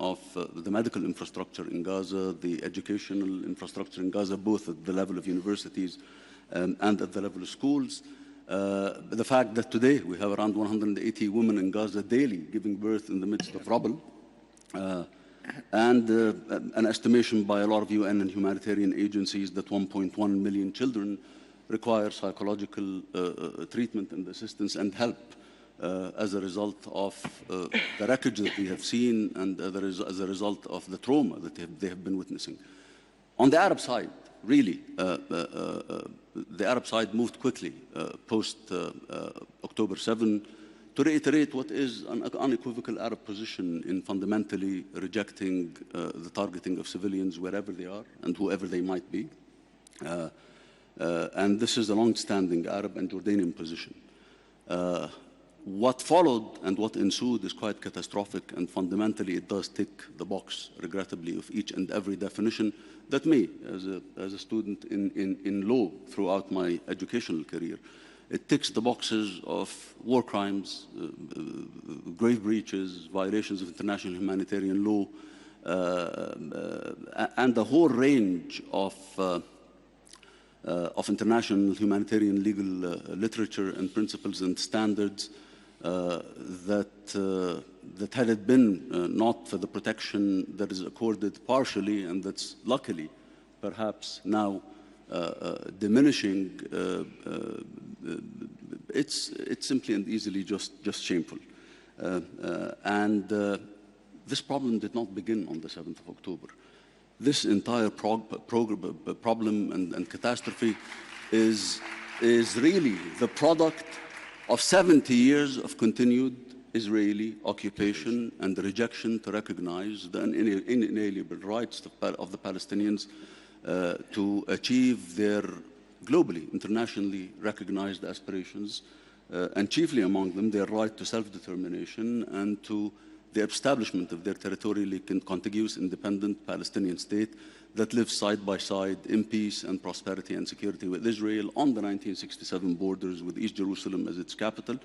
of the medical infrastructure in Gaza, the educational infrastructure in Gaza, both at the level of universities and at the level of schools. The fact that today we have around 180 women in Gaza daily giving birth in the midst of rubble, and an estimation by a lot of UN and humanitarian agencies that 1.1 million children require psychological treatment and assistance and help as a result of the wreckage that we have seen and as a result of the trauma that they have been witnessing. On the Arab side, really, the Arab side moved quickly post October 7 to reiterate what is an unequivocal Arab position in fundamentally rejecting the targeting of civilians wherever they are and whoever they might be. And this is a long-standing Arab and Jordanian position. What followed and what ensued is quite catastrophic, and fundamentally it does tick the box, regrettably, of each and every definition that me, as a student in law throughout my educational career, it ticks the boxes of war crimes, grave breaches, violations of international humanitarian law, and the whole range of international humanitarian legal literature and principles and standards that had it been not for the protection that is accorded partially and that's luckily perhaps now diminishing, it's simply and easily just shameful. This problem did not begin on the 7th of October. This entire problem and catastrophe is really the product of 70 years of continued Israeli occupation and the rejection to recognize the inalienable rights of the Palestinians to achieve their globally, internationally recognized aspirations, and chiefly among them their right to self-determination and to the establishment of their territorially contiguous independent Palestinian state that lives side by side in peace and prosperity and security with Israel on the 1967 borders with East Jerusalem as its capital,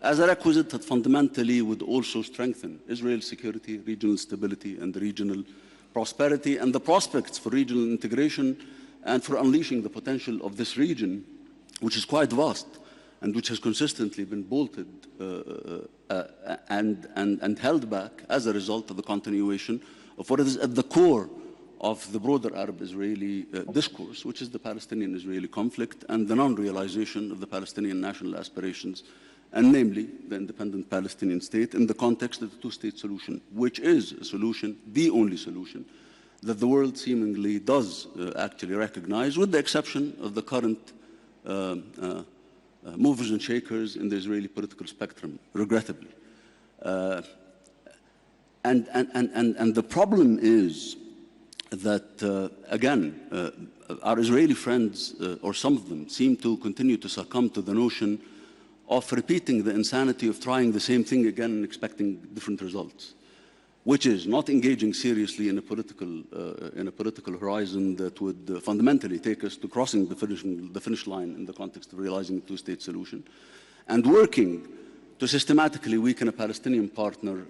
as a requisite that fundamentally would also strengthen Israel's security, regional stability, and regional prosperity, and the prospects for regional integration and for unleashing the potential of this region, which is quite vast and which has consistently been bolted and held back as a result of the continuation of what is at the core of the broader Arab-Israeli discourse, which is the Palestinian-Israeli conflict and the non-realization of the Palestinian national aspirations, and namely the independent Palestinian state in the context of the two-state solution, which is a solution, the only solution, that the world seemingly does actually recognize, with the exception of the current movers and shakers in the Israeli political spectrum, regrettably. And the problem is that, again, our Israeli friends, or some of them, seem to continue to succumb to the notion of repeating the insanity of trying the same thing again and expecting different results, which is not engaging seriously in a political horizon that would fundamentally take us to crossing the finish line in the context of realizing a two-state solution, and working to systematically weaken a Palestinian partner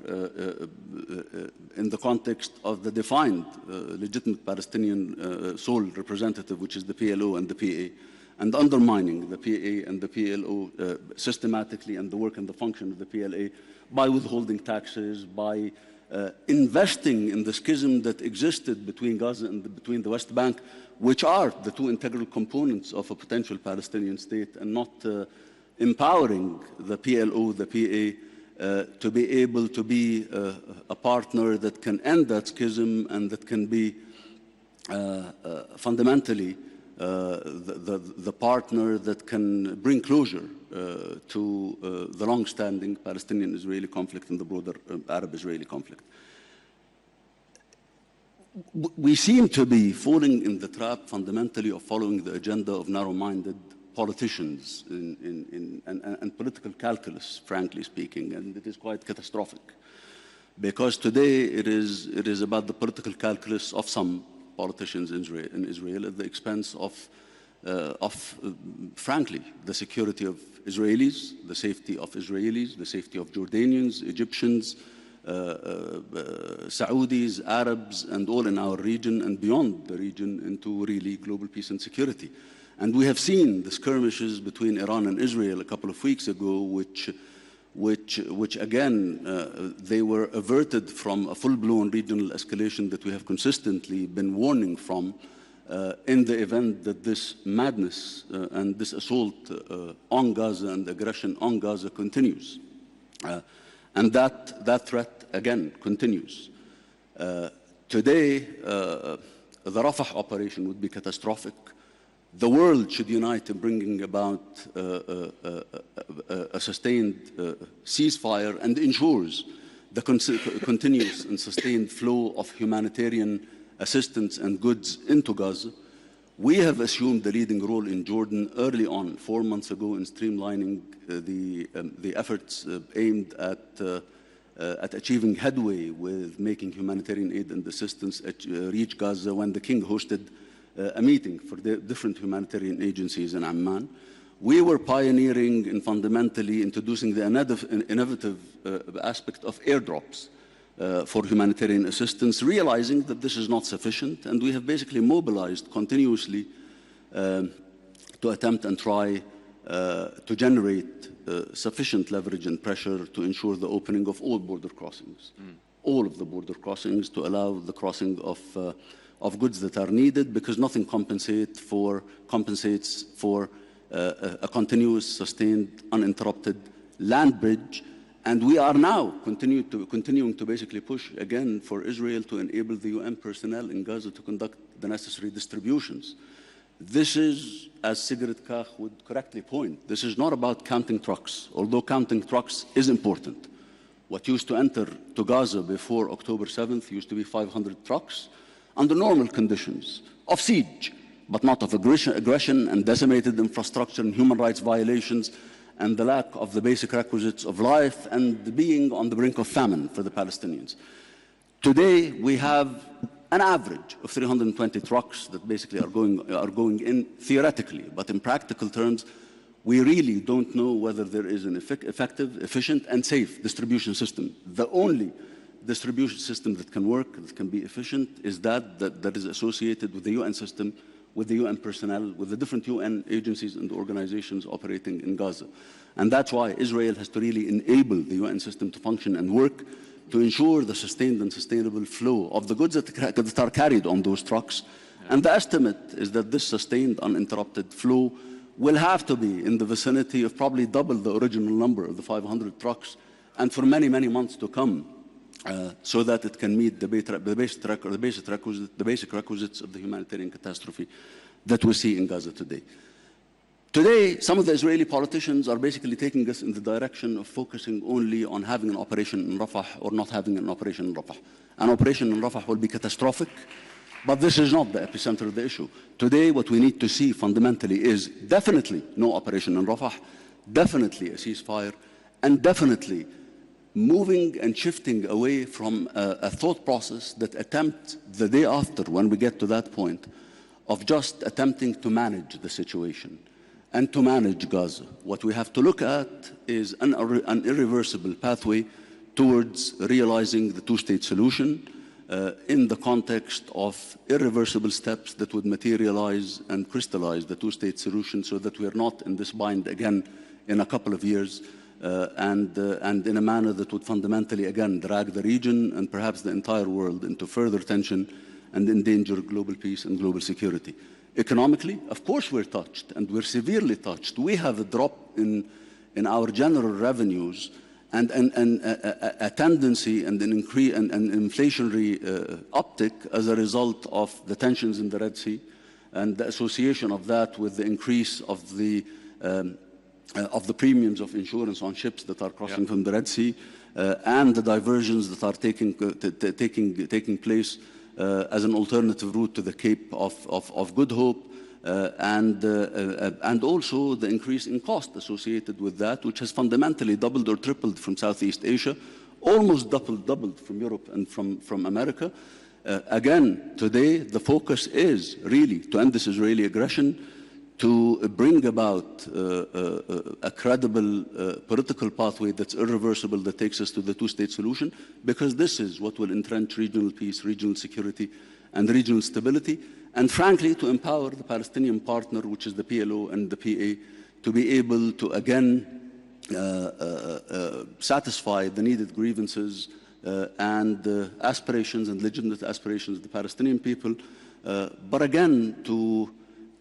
in the context of the defined legitimate Palestinian sole representative, which is the PLO and the PA, and undermining the PA and the PLO systematically and the work and the function of the PLA by withholding taxes, by investing in the schism that existed between Gaza and between the West Bank, which are the two integral components of a potential Palestinian state, and not empowering the PLO, the PA, to be able to be a partner that can end that schism and that can be fundamentally the partner that can bring closure to the long-standing Palestinian-Israeli conflict and the broader Arab-Israeli conflict. We seem to be falling in the trap fundamentally of following the agenda of narrow-minded politicians and political calculus, frankly speaking, and it is quite catastrophic. Because today it is about the political calculus of some politicians in Israel at the expense of frankly, the security of Israelis, the safety of Israelis, the safety of Jordanians, Egyptians, Saudis, Arabs, and all in our region and beyond the region into really global peace and security. And we have seen the skirmishes between Iran and Israel a couple of weeks ago, which again, they were averted from a full-blown regional escalation that we have consistently been warning from in the event that this madness and this assault on Gaza and aggression on Gaza continues. And that threat, again, continues. Today, the Rafah operation would be catastrophic. The world should unite in bringing about a sustained ceasefire and ensures the continuous and sustained flow of humanitarian assistance and goods into Gaza. We have assumed the leading role in Jordan early on, 4 months ago, in streamlining the efforts aimed at achieving headway with making humanitarian aid and assistance reach Gaza when the king hosted a meeting for the different humanitarian agencies in Amman. We were pioneering in fundamentally introducing the innovative aspect of airdrops for humanitarian assistance, realizing that this is not sufficient, and we have basically mobilized continuously to attempt and try to generate sufficient leverage and pressure to ensure the opening of all border crossings, all of the border crossings, to allow the crossing of goods that are needed, because nothing compensates for a continuous, sustained, uninterrupted land bridge. And we are now continuing to basically push again for Israel to enable the UN personnel in Gaza to conduct the necessary distributions. This is, as Sigrid Kaag would correctly point, this is not about counting trucks, although counting trucks is important. What used to enter to Gaza before October 7th used to be 500 trucks under normal conditions of siege, but not of aggression and decimated infrastructure and human rights violations and the lack of the basic requisites of life and being on the brink of famine for the Palestinians. Today, we have an average of 320 trucks that basically are going in theoretically, but in practical terms, we really don't know whether there is an effective, efficient, and safe distribution system. The only distribution system that can work, that can be efficient, is that is associated with the UN system, with the UN personnel, with the different UN agencies and organizations operating in Gaza. And that's why Israel has to really enable the UN system to function and work to ensure the sustained and sustainable flow of the goods that are carried on those trucks. And the estimate is that this sustained, uninterrupted flow will have to be in the vicinity of probably double the original number of the 500 trucks, and for many, many months to come, so that it can meet the basic requisites of the humanitarian catastrophe that we see in Gaza today. Today, some of the Israeli politicians are basically taking us in the direction of focusing only on having an operation in Rafah or not having an operation in Rafah. An operation in Rafah will be catastrophic, but this is not the epicenter of the issue. Today, what we need to see fundamentally is definitely no operation in Rafah, definitely a ceasefire, and definitely moving and shifting away from a thought process that attempts the day after, when we get to that point, of just attempting to manage the situation and to manage Gaza. What we have to look at is an irreversible pathway towards realizing the two-state solution in the context of irreversible steps that would materialize and crystallize the two-state solution, so that we are not in this bind again in a couple of years, and in a manner that would fundamentally, again, drag the region and perhaps the entire world into further tension and endanger global peace and global security. Economically, of course we're touched, and we're severely touched. We have a drop in our general revenues and a tendency and an increase and an inflationary uptick as a result of the tensions in the Red Sea and the association of that with the increase of the premiums of insurance on ships that are crossing from the Red Sea, and the diversions that are taking place as an alternative route to the Cape of Good Hope, and also the increase in cost associated with that, which has fundamentally doubled or tripled from Southeast Asia, almost doubled from Europe and from America. Again, today the focus is really to end this Israeli aggression, to bring about a credible political pathway that's irreversible, that takes us to the two-state solution, because this is what will entrench regional peace, regional security, and regional stability, and frankly, to empower the Palestinian partner, which is the PLO and the PA, to be able to again satisfy the needed grievances and aspirations and legitimate aspirations of the Palestinian people, but again, to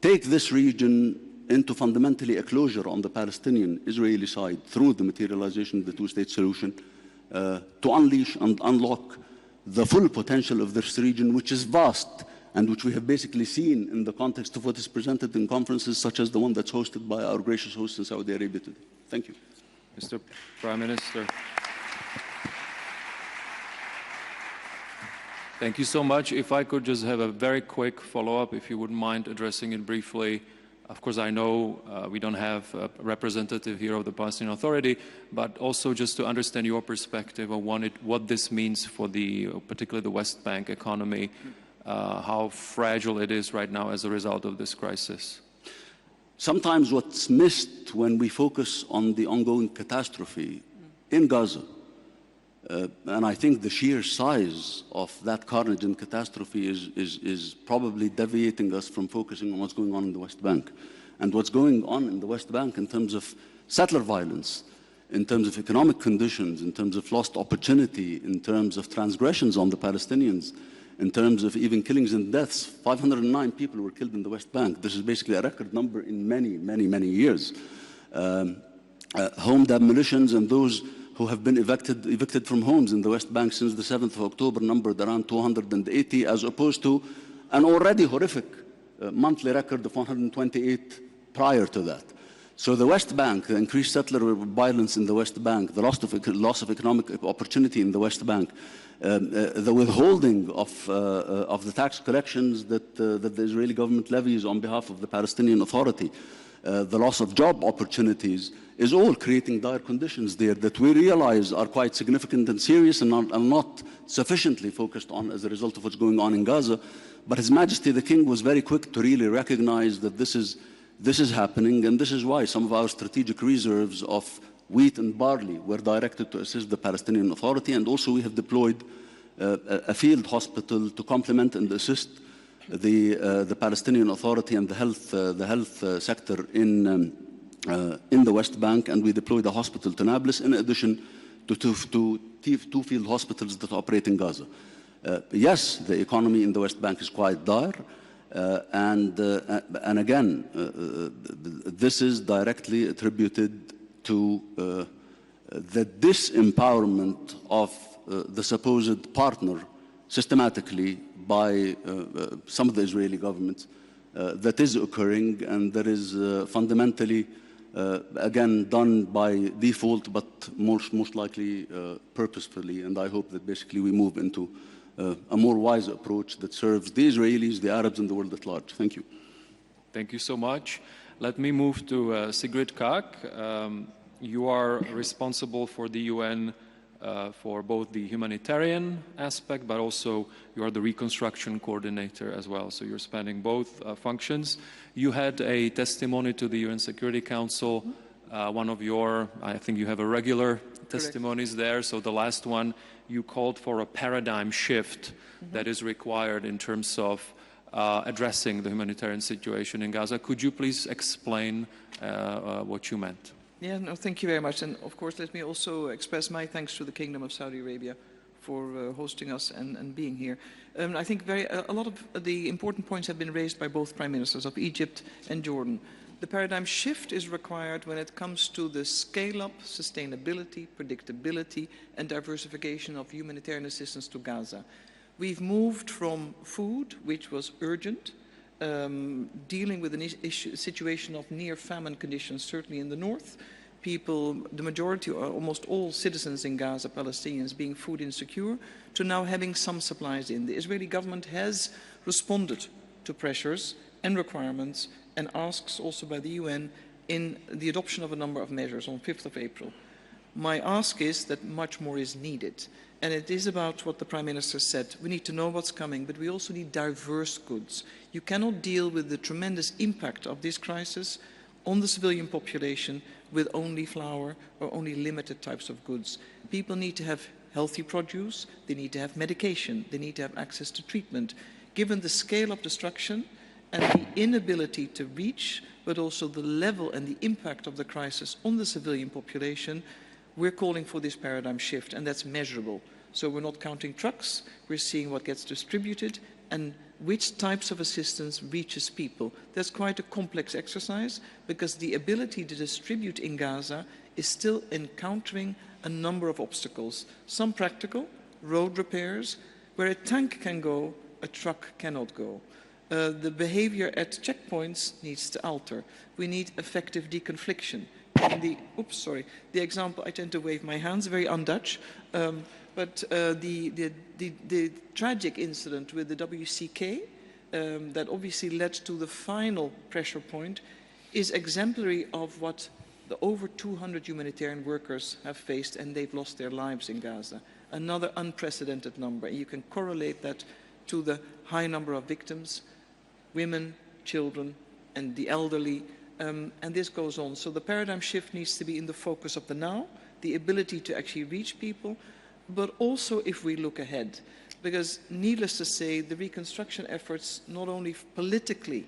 take this region into fundamentally a closure on the Palestinian-Israeli side through the materialization of the two-state solution, to unleash and unlock the full potential of this region, which is vast and which we have basically seen in the context of what is presented in conferences such as the one that's hosted by our gracious host in Saudi Arabia today. Thank you. Mr. Prime Minister. Thank you so much. If I could just have a very quick follow-up, if you wouldn't mind addressing it briefly. Of course, I know we don't have a representative here of the Palestinian Authority, but also just to understand your perspective on what this means for particularly the West Bank economy, how fragile it is right now as a result of this crisis. Sometimes what's missed when we focus on the ongoing catastrophe in Gaza, and I think the sheer size of that carnage and catastrophe is probably deviating us from focusing on what's going on in the West Bank. And what's going on in the West Bank in terms of settler violence, in terms of economic conditions, in terms of lost opportunity, in terms of transgressions on the Palestinians, in terms of even killings and deaths. 509 people were killed in the West Bank. This is basically a record number in many years. Home demolitions and those who have been evicted from homes in the West Bank since the 7th of October numbered around 280, as opposed to an already horrific monthly record of 128 prior to that. So the West Bank, the increased settler violence in the West Bank, the loss of economic opportunity in the West Bank, the withholding of the tax collections that the Israeli government levies on behalf of the Palestinian Authority, the loss of job opportunities, is all creating dire conditions there that we realize are quite significant and serious and are not sufficiently focused on as a result of what's going on in Gaza. But His Majesty the King was very quick to really recognize that this is happening, and this is why some of our strategic reserves of wheat and barley were directed to assist the Palestinian Authority, and also we have deployed a field hospital to complement and assist the Palestinian Authority and the health sector in the West Bank, and we deployed a hospital to Nablus in addition to two field hospitals that operate in Gaza. Yes, the economy in the West Bank is quite dire, and again, this is directly attributed to the disempowerment of the supposed partner systematically by some of the Israeli governments that is occurring, and that is fundamentally again done by default, but most likely purposefully. And I hope that basically we move into a more wise approach that serves the Israelis, the Arabs, and the world at large. Thank you. Thank you so much. Let me move to Sigrid Kaag. You are responsible for the UN for both the humanitarian aspect, but also you are the reconstruction coordinator as well. So you're spanning both functions. You had a testimony to the UN Security Council. One of your, I think you have a regular testimonies there. So the last one, you called for a paradigm shift that is required in terms of addressing the humanitarian situation in Gaza. Could you please explain what you meant? Yeah, no, thank you very much. And of course, let me also express my thanks to the Kingdom of Saudi Arabia for hosting us and being here. I think a lot of the important points have been raised by both Prime Ministers of Egypt and Jordan. The paradigm shift is required when it comes to the scale-up, sustainability, predictability, and diversification of humanitarian assistance to Gaza. We've moved from food, which was urgent, dealing with a situation of near famine conditions, certainly in the north. People, the majority or almost all citizens in Gaza, Palestinians, being food insecure, to now having some supplies in. The Israeli government has responded to pressures and requirements and asks also by the UN in the adoption of a number of measures on 5th of April. My ask is that much more is needed. And it is about what the Prime Minister said. We need to know what's coming, but we also need diverse goods. You cannot deal with the tremendous impact of this crisis on the civilian population with only flour or only limited types of goods. People need to have healthy produce, they need to have medication, they need to have access to treatment. Given the scale of destruction and the inability to reach, but also the level and the impact of the crisis on the civilian population, we're calling for this paradigm shift, and that's measurable. So we're not counting trucks, we're seeing what gets distributed and which types of assistance reaches people. That's quite a complex exercise because the ability to distribute in Gaza is still encountering a number of obstacles. Some practical, road repairs, where a tank can go, a truck cannot go. The behavior at checkpoints needs to alter. We need effective deconfliction. The example, I tend to wave my hands, very un-Dutch, but the tragic incident with the WCK that obviously led to the final pressure point is exemplary of what the over 200 humanitarian workers have faced, and they've lost their lives in Gaza. Another unprecedented number. You can correlate that to the high number of victims, women, children, and the elderly. And this goes on. So the paradigm shift needs to be in the focus of the now, the ability to actually reach people, but also if we look ahead. Because needless to say, the reconstruction efforts, not only politically,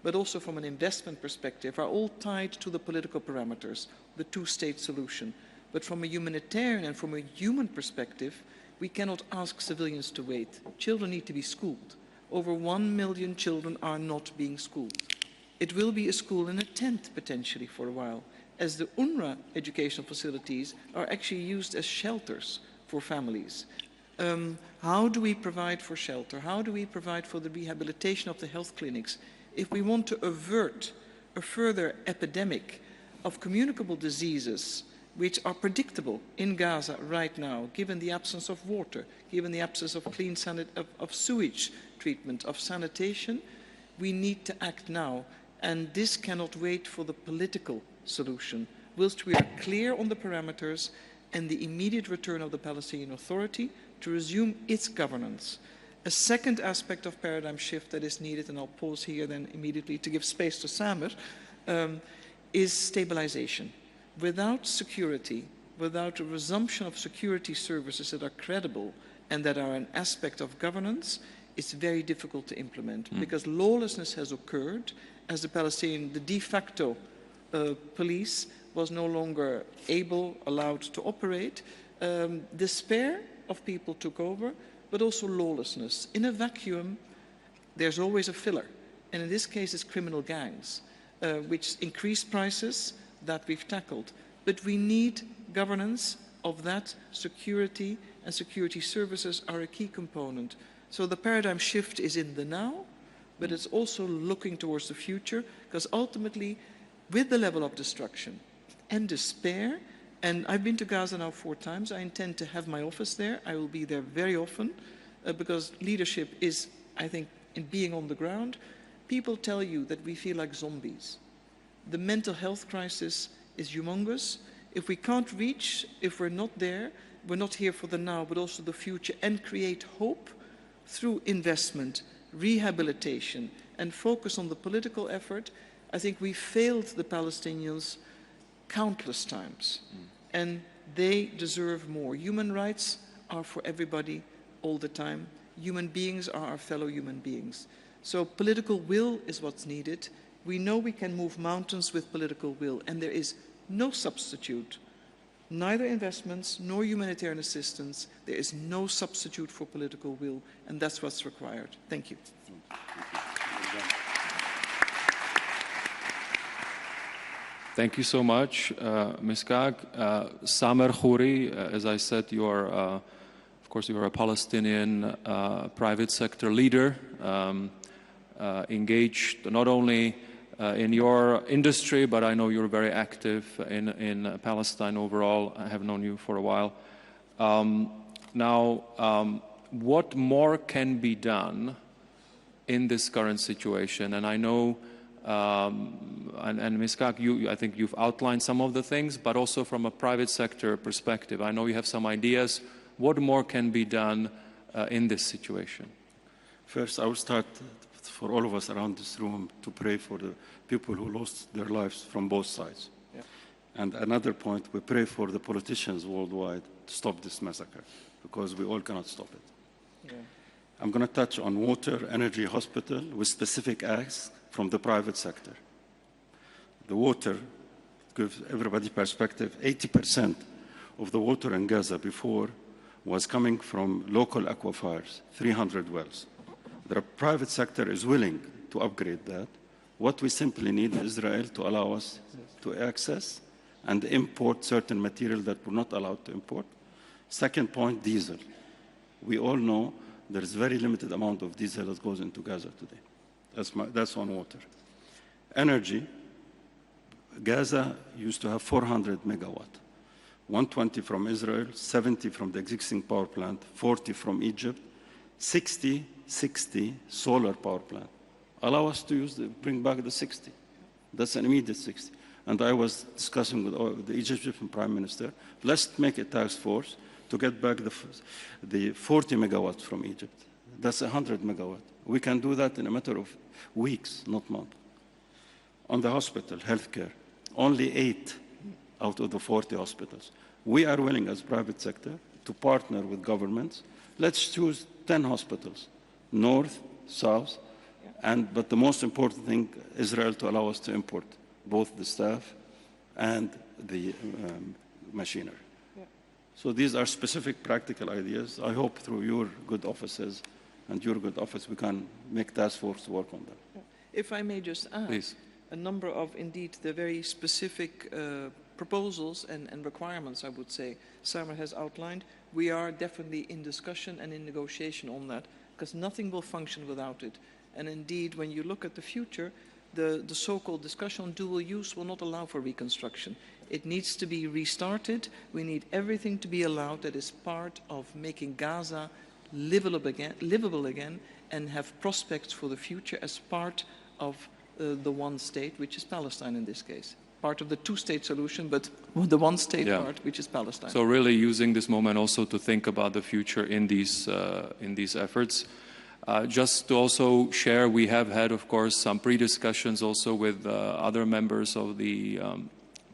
but also from an investment perspective, are all tied to the political parameters, the two-state solution. But from a humanitarian and from a human perspective, we cannot ask civilians to wait. Children need to be schooled. Over 1 million children are not being schooled. It will be a school in a tent, potentially, for a while, as the UNRWA educational facilities are actually used as shelters for families. How do we provide for shelter? How do we provide for the rehabilitation of the health clinics? If we want to avert a further epidemic of communicable diseases, which are predictable in Gaza right now, given the absence of water, given the absence of clean of sewage treatment, of sanitation, we need to act now. And this cannot wait for the political solution. Whilst we are clear on the parameters and the immediate return of the Palestinian Authority to resume its governance. A second aspect of paradigm shift that is needed, and I'll pause here then immediately to give space to Samer, is stabilization. Without security, without a resumption of security services that are credible and that are an aspect of governance, it's very difficult to implement because lawlessness has occurred as the de facto police was no longer allowed to operate. Despair of people took over, but also lawlessness. In a vacuum, there's always a filler. And in this case, it's criminal gangs, which increase prices that we've tackled. But we need governance of that. Security and security services are a key component. So the paradigm shift is in the now, but it's also looking towards the future, because ultimately, with the level of destruction and despair, and I've been to Gaza now 4 times, I intend to have my office there. I will be there very often, because leadership is, I think, in being on the ground. People tell you that we feel like zombies. The mental health crisis is humongous. If we can't reach, if we're not there, we're not here for the now, but also the future, and create hope through investment, rehabilitation, and focus on the political effort, I think we failed the Palestinians countless times. And they deserve more. Human rights are for everybody all the time. Human beings are our fellow human beings. So political will is what's needed. We know we can move mountains with political will, and there is no substitute. Neither investments nor humanitarian assistance. There is no substitute for political will, and that's what's required. Thank you. Thank you so much, Ms. Kaag. Samer Khouri, as I said, you are, of course, you are a Palestinian private sector leader, engaged not only in your industry, but I know you're very active in Palestine overall. I have known you for a while. Now, what more can be done in this current situation? And I know And Ms. Kaag, I think you've outlined some of the things, but also from a private sector perspective. I know you have some ideas. What more can be done in this situation? First, I will start for all of us around this room to pray for the people who lost their lives from both sides. Yeah. And another point, we pray for the politicians worldwide to stop this massacre, because we all cannot stop it. Yeah. I'm going to touch on water, energy, hospital, with specific acts from the private sector. The water, to give everybody perspective, 80% of the water in Gaza before was coming from local aquifers, 300 wells. The private sector is willing to upgrade that. What we simply need is Israel to allow us to access and import certain material that we're not allowed to import. Second point, diesel. We all know there's very limited amount of diesel that goes into Gaza today. That's on water. Energy, Gaza used to have 400 megawatt. 120 from Israel, 70 from the existing power plant, 40 from Egypt, 60 solar power plant. Allow us to bring back the 60. That's an immediate 60. And I was discussing with the Egyptian Prime Minister, let's make a task force to get back the 40 megawatts from Egypt. That's 100 megawatt. We can do that in a matter of weeks, not months. On the hospital, healthcare, only 8 out of the 40 hospitals. We are willing as private sector to partner with governments. Let's choose 10 hospitals, north, south, but the most important thing, Israel to allow us to import both the staff and the machinery. Yeah. So these are specific practical ideas. I hope through your good offices and your good office we can make task force to work on them. Yeah. If I may just add, please. A number of, indeed, the very specific proposals and requirements, I would say, Samar has outlined. We are definitely in discussion and in negotiation on that, because nothing will function without it. And indeed, when you look at the future, the so-called discussion on dual use will not allow for reconstruction. It needs to be restarted. We need everything to be allowed that is part of making Gaza livable again and have prospects for the future as part of the one state, which is Palestine in this case. Part of the two-state solution, but the one-state part, which is Palestine. So really using this moment also to think about the future in these efforts. Just to also share, we have had, of course, some pre-discussions also with other members of the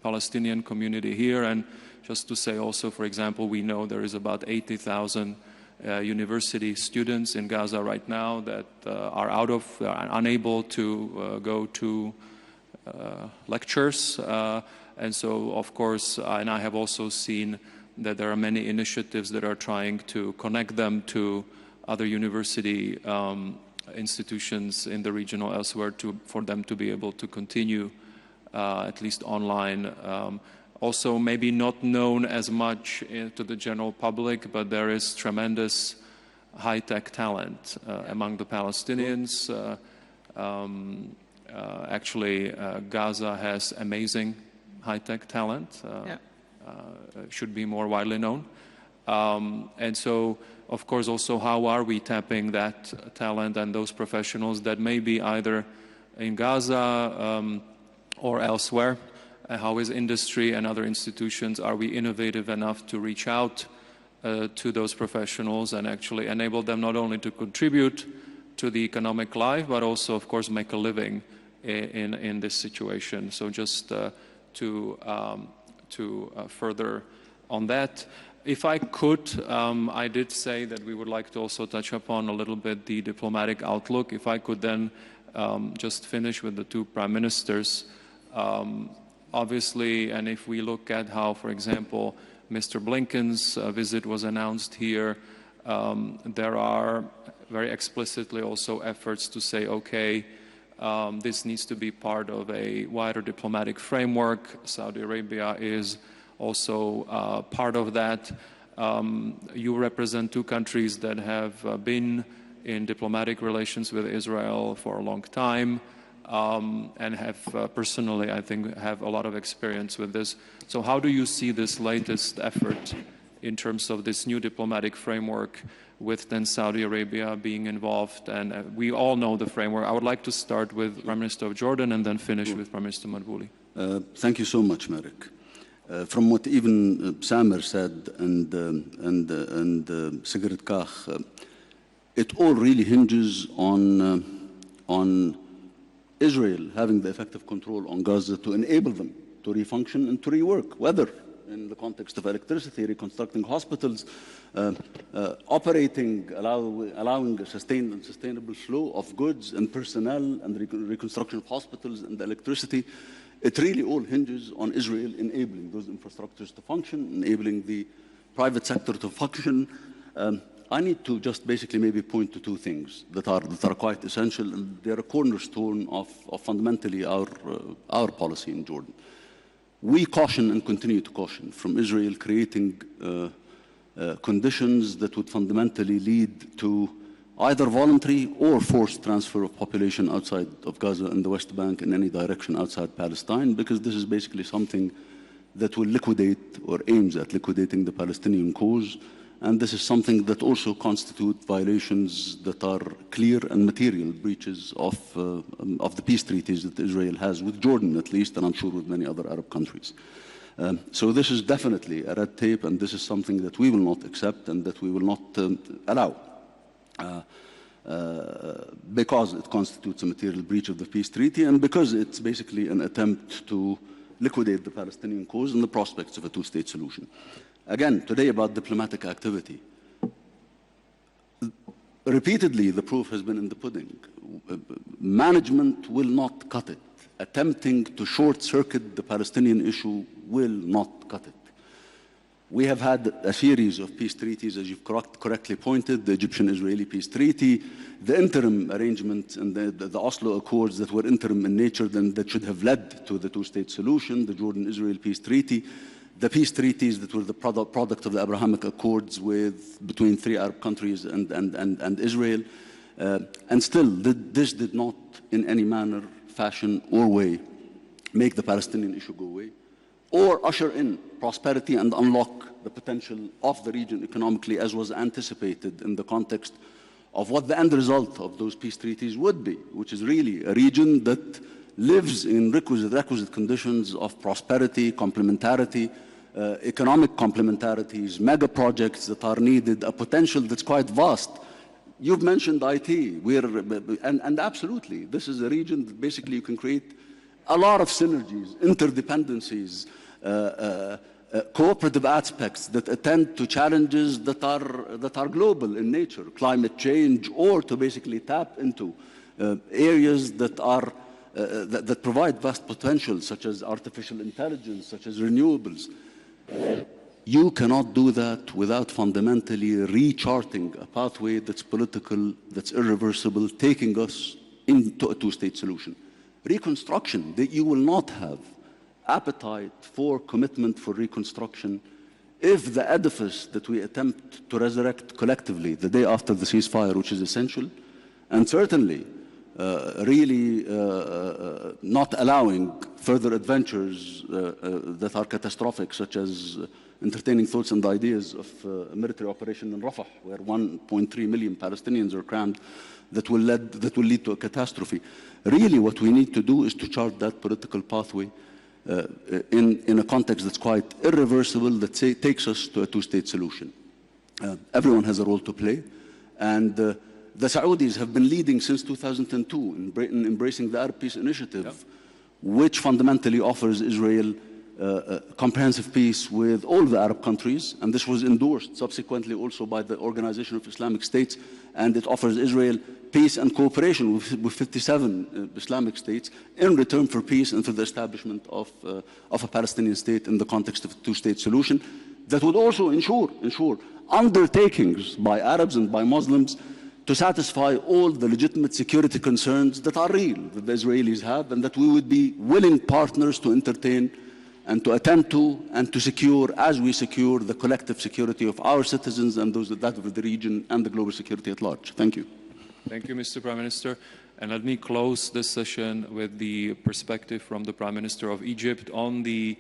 Palestinian community here. And just to say also, for example, we know there is about 80,000 university students in Gaza right now that are unable to go to lectures. And so, of course, and I have also seen that there are many initiatives that are trying to connect them to other university institutions in the region or elsewhere for them to be able to continue at least online. Also maybe not known as much to the general public, but there is tremendous high-tech talent among the Palestinians. Actually, Gaza has amazing high-tech talent, should be more widely known. And so, of course, also how are we tapping that talent and those professionals that may be either in Gaza or elsewhere? How is industry and other institutions, are we innovative enough to reach out to those professionals and actually enable them not only to contribute to the economic life, but also, of course, make a living in this situation? So just to further on that, if I could, I did say that we would like to also touch upon a little bit the diplomatic outlook. If I could then just finish with the two prime ministers. Obviously, and if we look at how, for example, Mr. Blinken's visit was announced here, there are very explicitly also efforts to say, okay, this needs to be part of a wider diplomatic framework. Saudi Arabia is also part of that. You represent two countries that have been in diplomatic relations with Israel for a long time. And have personally, I think, have a lot of experience with this. So how do you see this latest effort in terms of this new diplomatic framework with then Saudi Arabia being involved, and we all know the framework. I would like to start with Prime Minister of Jordan and then finish with Prime Minister Madbouli. Thank you so much, Mirek. From what even Samer said and Sigrid Kaag, it all really hinges on Israel having the effective control on Gaza to enable them to refunction and to rework, whether in the context of electricity, reconstructing hospitals, operating, allowing a sustainable flow of goods and personnel and reconstruction of hospitals and electricity. It really all hinges on Israel enabling those infrastructures to function, enabling the private sector to function. I need to just basically maybe point to two things that are quite essential, and they're a cornerstone of fundamentally our policy in Jordan. We caution and continue to caution from Israel creating conditions that would fundamentally lead to either voluntary or forced transfer of population outside of Gaza and the West Bank in any direction outside Palestine, because this is basically something that will liquidate or aims at liquidating the Palestinian cause. And this is something that also constitutes violations that are clear and material breaches of the peace treaties that Israel has with Jordan, at least, and I'm sure with many other Arab countries. So this is definitely a red tape, and this is something that we will not accept and that we will not allow, because it constitutes a material breach of the peace treaty and because it's basically an attempt to liquidate the Palestinian cause and the prospects of a two-state solution. Again, today about diplomatic activity. Repeatedly, the proof has been in the pudding. Management will not cut it. Attempting to short-circuit the Palestinian issue will not cut it. We have had a series of peace treaties, as you've correctly pointed, the Egyptian-Israeli peace treaty, the interim arrangement and the Oslo Accords that were interim in nature that should have led to the two-state solution, the Jordan-Israel peace treaty, the peace treaties that were the product of the Abrahamic Accords between three Arab countries and Israel. And still, this did not in any manner, fashion, or way make the Palestinian issue go away, or usher in prosperity and unlock the potential of the region economically, as was anticipated in the context of what the end result of those peace treaties would be, which is really a region that lives in requisite conditions of prosperity, complementarity, economic complementarities, mega projects that are needed, a potential that's quite vast. You've mentioned IT, and absolutely, this is a region that basically you can create a lot of synergies, interdependencies, cooperative aspects that attend to challenges that are global in nature, climate change, or to basically tap into areas that provide vast potential, such as artificial intelligence, such as renewables. You cannot do that without fundamentally recharting a pathway that's political, that's irreversible, taking us into a two-state solution. Reconstruction, that you will not have appetite for commitment for reconstruction if the edifice that we attempt to resurrect collectively the day after the ceasefire, which is essential, and certainly really not allowing further adventures that are catastrophic, such as entertaining thoughts and ideas of a military operation in Rafah, where 1.3 million Palestinians are crammed, that will lead to a catastrophe. Really, what we need to do is to chart that political pathway in a context that's quite irreversible, that takes us to a two-state solution. Everyone has a role to play, and the Saudis have been leading since 2002 in embracing the Arab Peace Initiative, which fundamentally offers Israel comprehensive peace with all the Arab countries, and this was endorsed subsequently also by the Organization of Islamic States, and it offers Israel peace and cooperation with 57 Islamic states in return for peace and for the establishment of a Palestinian state in the context of a two-state solution that would also ensure undertakings by Arabs and by Muslims to satisfy all the legitimate security concerns that are real, that the Israelis have, and that we would be willing partners to entertain and to attend to and to secure, as we secure the collective security of our citizens and that of the region and the global security at large. Thank you. Thank you, Mr. Prime Minister. And let me close this session with the perspective from the Prime Minister of Egypt on the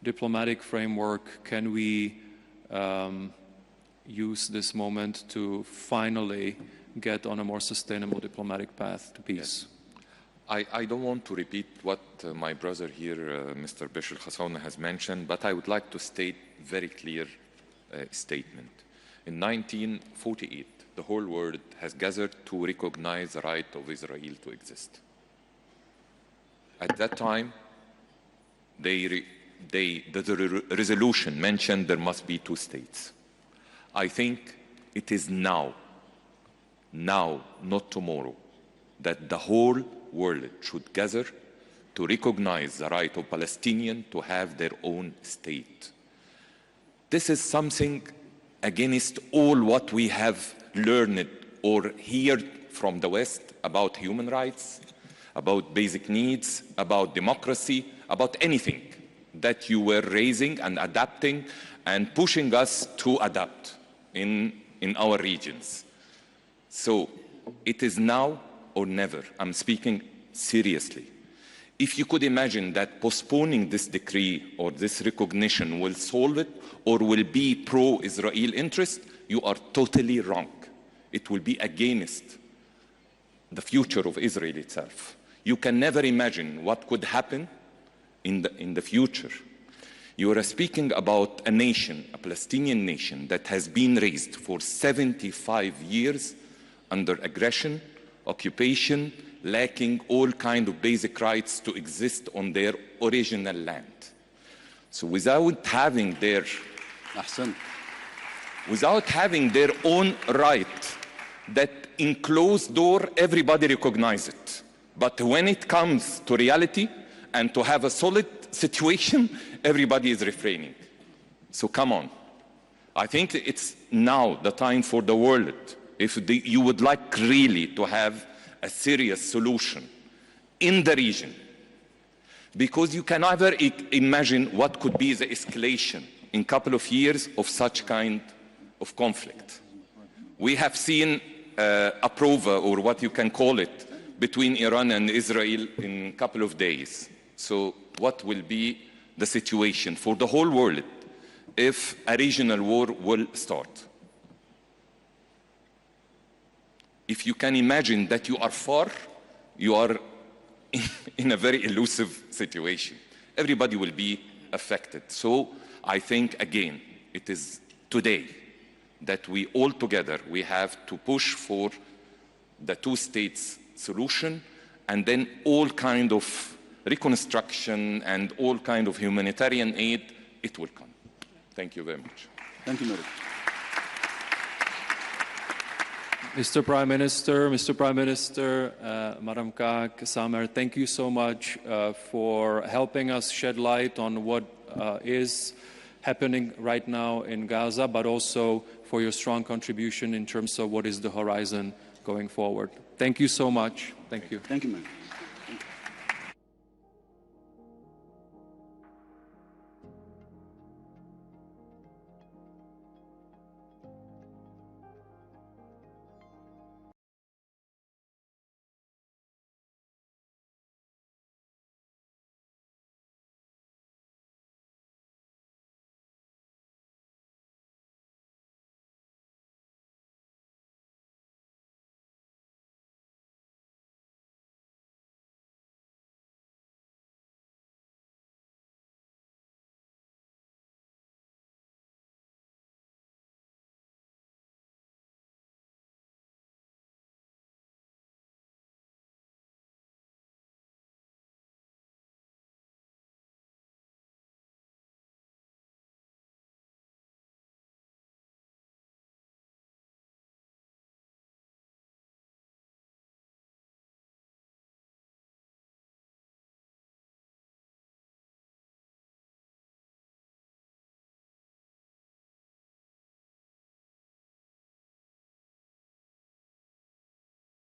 diplomatic framework. Can we use this moment to finally get on a more sustainable diplomatic path to peace. I don't want to repeat what my brother here, Mr. Bisher Khasawneh, has mentioned, but I would like to state very clear statement. In 1948, the whole world has gathered to recognize the right of Israel to exist. At that time, the resolution mentioned there must be 2 states. I think it is now, not tomorrow, that the whole world should gather to recognize the right of Palestinians to have their own state. This is something against all what we have learned or heard from the West about human rights, about basic needs, about democracy, about anything that you were raising and adapting and pushing us to adapt in our regions. So it is now or never. I'm speaking seriously. If you could imagine that postponing this decree or this recognition will solve it or will be pro-Israel interest, you are totally wrong. It will be against the future of Israel itself. You can never imagine what could happen in the future. You are speaking about a nation, a Palestinian nation, that has been raised for 75 years under aggression, occupation, lacking all kinds of basic rights to exist on their original land. So without having their own right, that in closed door, everybody recognizes it. But when it comes to reality and to have a solid situation, everybody is refraining. So come on. I think it's now the time for the world, if you would like really to have a serious solution in the region, because you can never imagine what could be the escalation in a couple of years of such kind of conflict. We have seen a prova, or what you can call it, between Iran and Israel in a couple of days. So what will be the situation for the whole world if a regional war will start? If you can imagine that you are far, you are in a very elusive situation. Everybody will be affected. So I think, again, it is today that we all together, we have to push for the 2 states solution, and then all kind of reconstruction and all kind of humanitarian aid, it will come. Thank you very much. Thank you, Mirek. Mr. Prime Minister, Madam Kaag, Samer, thank you so much for helping us shed light on what is happening right now in Gaza, but also for your strong contribution in terms of what is the horizon going forward. Thank you so much. Thank you. Thank you, Mirek.